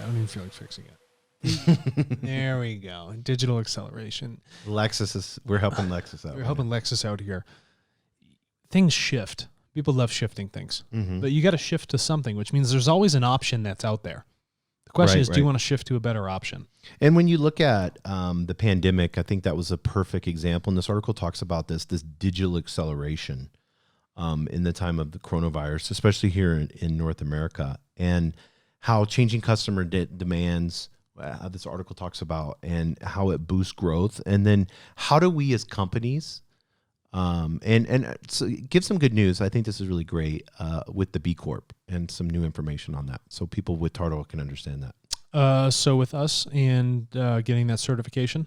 don't even feel like fixing it. There we go. Digital acceleration. We're helping Lexus out. We're helping Lexus out here. Things shift. People love shifting things. Mm-hmm. But you got to shift to something, which means there's always an option that's out there. The question is, do you want to shift to a better option? And when you look at the pandemic, I think that was a perfect example. And this article talks about this digital acceleration in the time of the coronavirus, especially here in North America, and how changing customer demands, this article talks about, and how it boosts growth. And then how do we as companies, and so give some good news. I think this is really great with the B Corp and some new information on that, so people with TARTLE can understand that. So with us and getting that certification?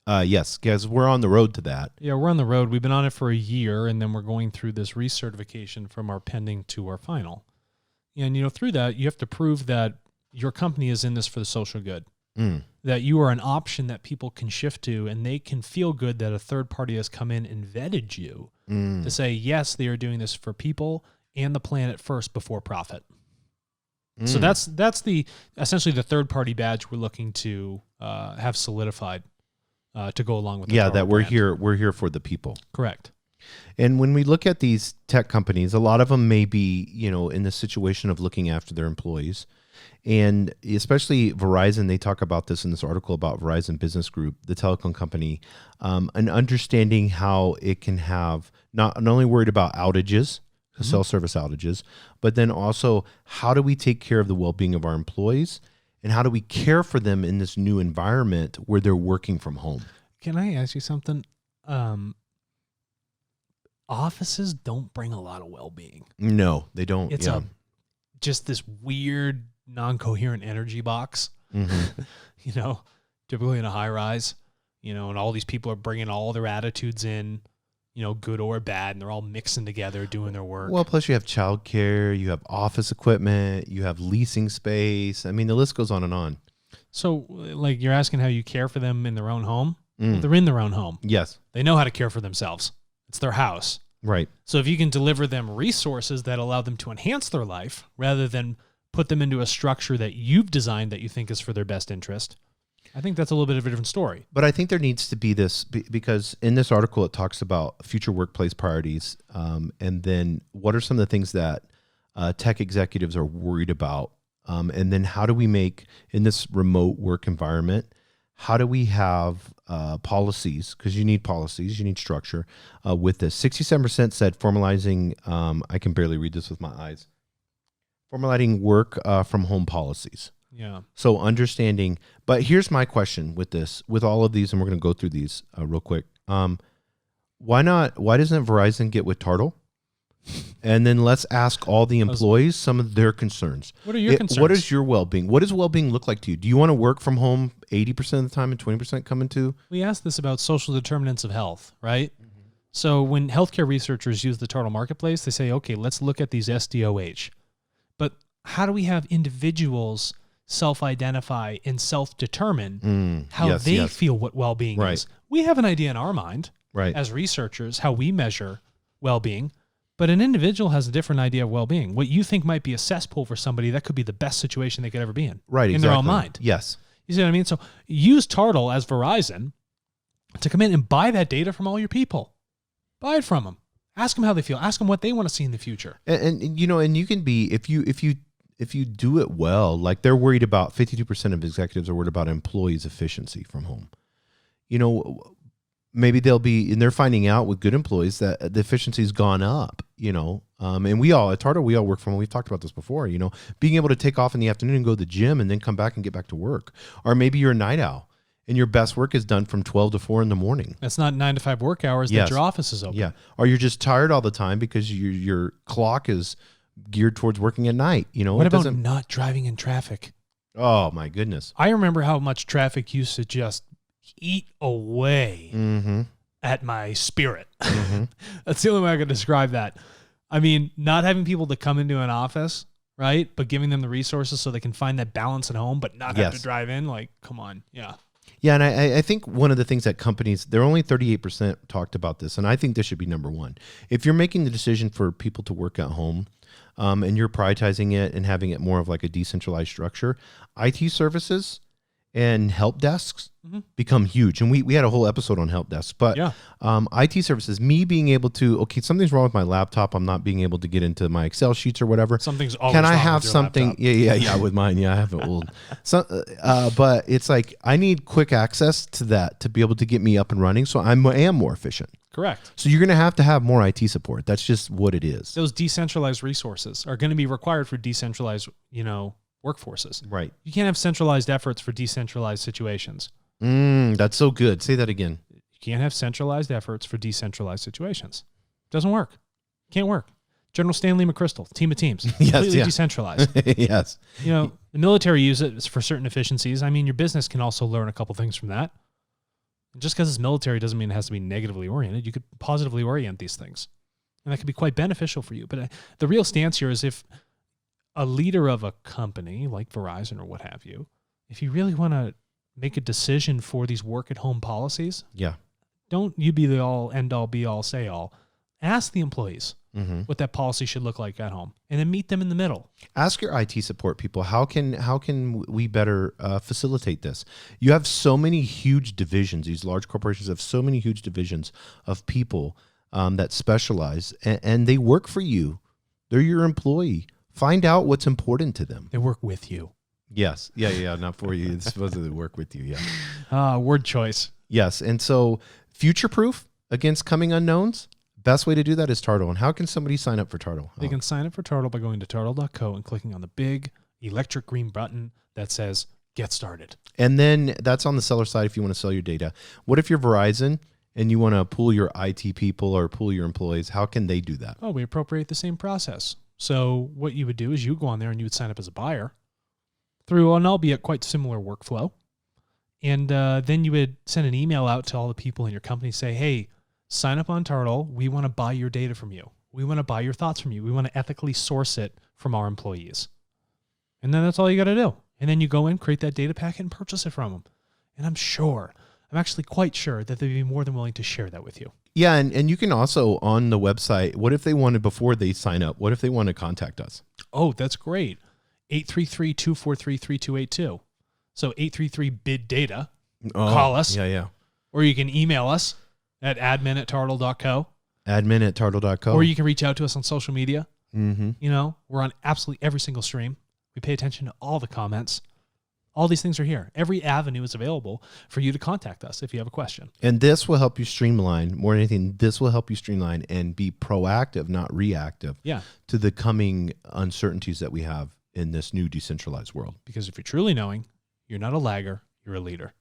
Yes, guys, we're on the road to that. Yeah, we're on the road. We've been on it for a year, and then we're going through this recertification from our pending to our final. And, through that, you have to prove that your company is in this for the social good, that you are an option that people can shift to, and they can feel good that a third party has come in and vetted you to say, yes, they are doing this for people and the planet first before profit. So that's essentially the third party badge we're looking to have solidified to go along with the that we're brand. we're here for the people. Correct. And when we look at these tech companies, a lot of them may be, in the situation of looking after their employees. And especially Verizon, they talk about this in this article about Verizon Business Group, the telecom company, and understanding how it can have not only worried about outages, cell service outages, but then also how do we take care of the well-being of our employees, and how do we care for them in this new environment where they're working from home? Can I ask you something? Offices don't bring a lot of well-being. No, they don't. It's just this weird, non-coherent energy box, typically in a high-rise, and all these people are bringing all their attitudes in, good or bad, and they're all mixing together doing their work. Well, plus you have childcare, you have office equipment, you have leasing space. I mean, the list goes on and on. So, like, you're asking how you care for them in their own home? Well, they're in their own home. Yes. They know how to care for themselves. It's their house. Right. So if you can deliver them resources that allow them to enhance their life rather than put them into a structure that you've designed that you think is for their best interest, I think that's a little bit of a different story. But I think there needs to be this, because in this article it talks about future workplace priorities, and then what are some of the things that tech executives are worried about, and then how do we make, in this remote work environment, how do we have policies, because you need policies, you need structure with this. 67% said formalizing, I can barely read this with my eyes, formulating work from home policies. Yeah. So understanding, but here's my question with this, with all of these, and we're going to go through these real quick. Why doesn't Verizon get with TARTLE? And then let's ask all the employees some of their concerns. What are your concerns? What is your well-being? What does well-being look like to you? Do you want to work from home 80% of the time and 20% come into? We asked this about social determinants of health, right? So when healthcare researchers use the TARTLE marketplace, they say, okay, let's look at these SDOH. But how do we have individuals self-identify and self-determine how they feel what well-being is? We have an idea in our mind as researchers, how we measure well-being, but an individual has a different idea of well-being. What you think might be a cesspool for somebody, that could be the best situation they could ever be in. In their own mind. Yes. You see what I mean? So use TARTLE as Verizon to come in and buy that data from all your people. Buy it from them. Ask them how they feel. Ask them what they want to see in the future. And you can be, if you do it well, like they're worried about, 52% of executives are worried about employees' efficiency from home. Maybe they'll be, and they're finding out with good employees that the efficiency's gone up, and we all, at TARTLE, we all work from home. We've talked about this before, being able to take off in the afternoon and go to the gym and then come back and get back to work. Or maybe you're a night owl and your best work is done from 12 to 4 in the morning. That's not 9 to 5 work hours that your office is open. Yeah. Or you're just tired all the time because your clock is geared towards working at night. What about not driving in traffic? Oh my goodness. I remember how much traffic used to just eat away at my spirit. That's the only way I could describe that. I mean, not having people to come into an office, right? But giving them the resources so they can find that balance at home, but not have to drive in. Like, come on. Yeah. Yeah, and I think one of the things that companies, they're only 38% talked about this, and I think this should be number one. If you're making the decision for people to work at home, and you're prioritizing it and having it more of like a decentralized structure, IT services and help desks become huge. And we had a whole episode on help desks, but IT services, me being able to, okay, something's wrong with my laptop. I'm not being able to get into my Excel sheets or whatever. Something's always Can I wrong have with your something? laptop. Yeah, with mine. Yeah, I have it old. So, but it's like, I need quick access to that to be able to get me up and running. So I am more efficient. Correct. So you're going to have more IT support. That's just what it is. Those decentralized resources are going to be required for decentralized, workforces. Right. You can't have centralized efforts for decentralized situations. That's so good. Say that again. You can't have centralized efforts for decentralized situations. Doesn't work. Can't work. General Stanley McChrystal, team of teams, completely decentralized. Yes. The military use it for certain efficiencies. I mean, your business can also learn a couple things from that. Just because it's military doesn't mean it has to be negatively oriented. You could positively orient these things, and that could be quite beneficial for you. But the real stance here is if a leader of a company like Verizon or what have you, if you really want to make a decision for these work-at-home policies, don't you be the all, end-all, be-all, say-all. Ask the employees what that policy should look like at home, and then meet them in the middle. Ask your IT support people, how can we better facilitate this? You have so many huge divisions. These large corporations have so many huge divisions of people that specialize, and they work for you. They're your employee. Find out what's important to them. They work with you. Yes. Yeah. Not for you. It's supposed to work with you. Yeah. Word choice. Yes. And so future-proof against coming unknowns, best way to do that is TARTLE. And how can somebody sign up for TARTLE? They can sign up for TARTLE by going to tartle.co and clicking on the big electric green button that says Get Started. And then that's on the seller side if you want to sell your data. What if you're Verizon and you want to pool your IT people or pool your employees? How can they do that? Oh, we appropriate the same process. So what you would do is you go on there and you would sign up as a buyer through an albeit quite similar workflow. And then you would send an email out to all the people in your company, say, hey, sign up on TARTLE. We want to buy your data from you. We want to buy your thoughts from you. We want to ethically source it from our employees. And then that's all you got to do. And then you go in, create that data packet, and purchase it from them. And I'm actually quite sure that they'd be more than willing to share that with you. Yeah, and you can also, on the website, what if they wanted, before they sign up, what if they want to contact us? Oh, that's great. 833-243-3282. So 833-BID-DATA. Call us. Yeah. Or you can email us at admin@tartle.co. Admin@tartle.co. Or you can reach out to us on social media. Mm-hmm. We're on absolutely every single stream. We pay attention to all the comments. All these things are here. Every avenue is available for you to contact us if you have a question. And this will help you streamline, more than anything, this will help you streamline and be proactive, not reactive, to the coming uncertainties that we have in this new decentralized world. Because if you're truly knowing, you're not a lagger, you're a leader.